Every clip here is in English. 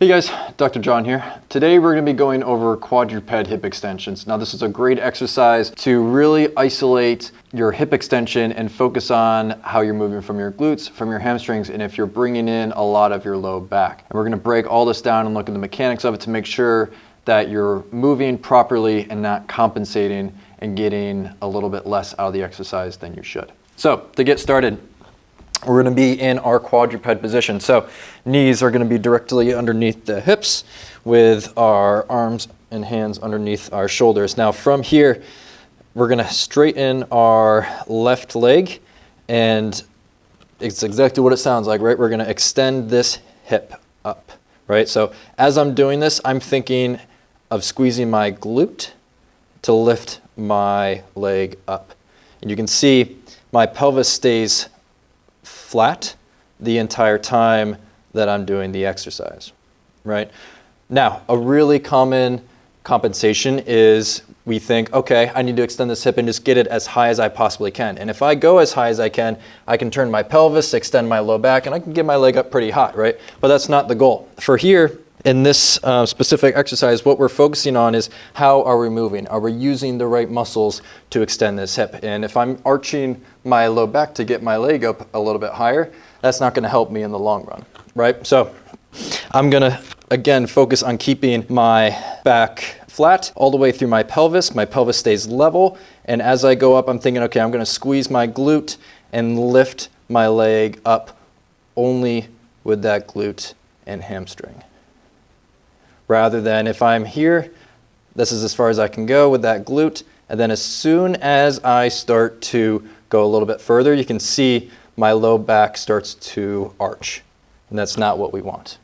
Hey guys, Dr. John here. Today we're going to be going over quadruped hip extensions. Now this is a great exercise to really isolate your hip extension and focus on how you're moving from your glutes, from your hamstrings, and if you're bringing in a lot of your low back. And we're going to break all this down and look at the mechanics of it to make sure that you're moving properly and not compensating and getting a little bit less out of the exercise than you should. So to get started, we're going to be in our quadruped position. So knees are going to be directly underneath the hips with our arms and hands underneath our shoulders. Now from here, we're going to straighten our left leg, and it's exactly what it sounds like, right? We're going to extend this hip up, right? So as I'm doing this, I'm thinking of squeezing my glute to lift my leg up. And you can see my pelvis stays flat the entire time that I'm doing the exercise, right? Now, a really common compensation is we think, okay, I need to extend this hip and just get it as high as I possibly can. And if I go as high as I can turn my pelvis, extend my low back, and I can get my leg up pretty high, right? But that's not the goal. For here, in this specific exercise, what we're focusing on is how are we moving? Are we using the right muscles to extend this hip? And if I'm arching my low back to get my leg up a little bit higher, that's not going to help me in the long run, right? So I'm going to, again, focus on keeping my back flat all the way through my pelvis. My pelvis stays level. And as I go up, I'm thinking, okay, I'm going to squeeze my glute and lift my leg up only with that glute and hamstring. Rather than if I'm here, this is as far as I can go with that glute. And then as soon as I start to go a little bit further, you can see my low back starts to arch. And that's not what we want.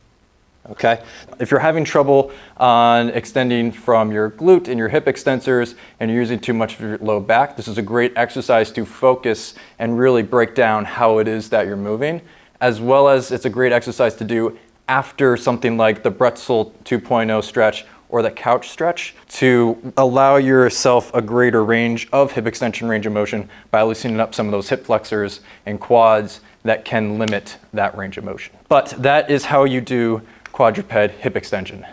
Okay? If you're having trouble on extending from your glute and your hip extensors and you're using too much of your low back, this is a great exercise to focus and really break down how it is that you're moving, as well as it's a great exercise to do after something like the Pretzel 2.0 stretch or the couch stretch to allow yourself a greater range of hip extension range of motion by loosening up some of those hip flexors and quads that can limit that range of motion. But that is how you do quadruped hip extension.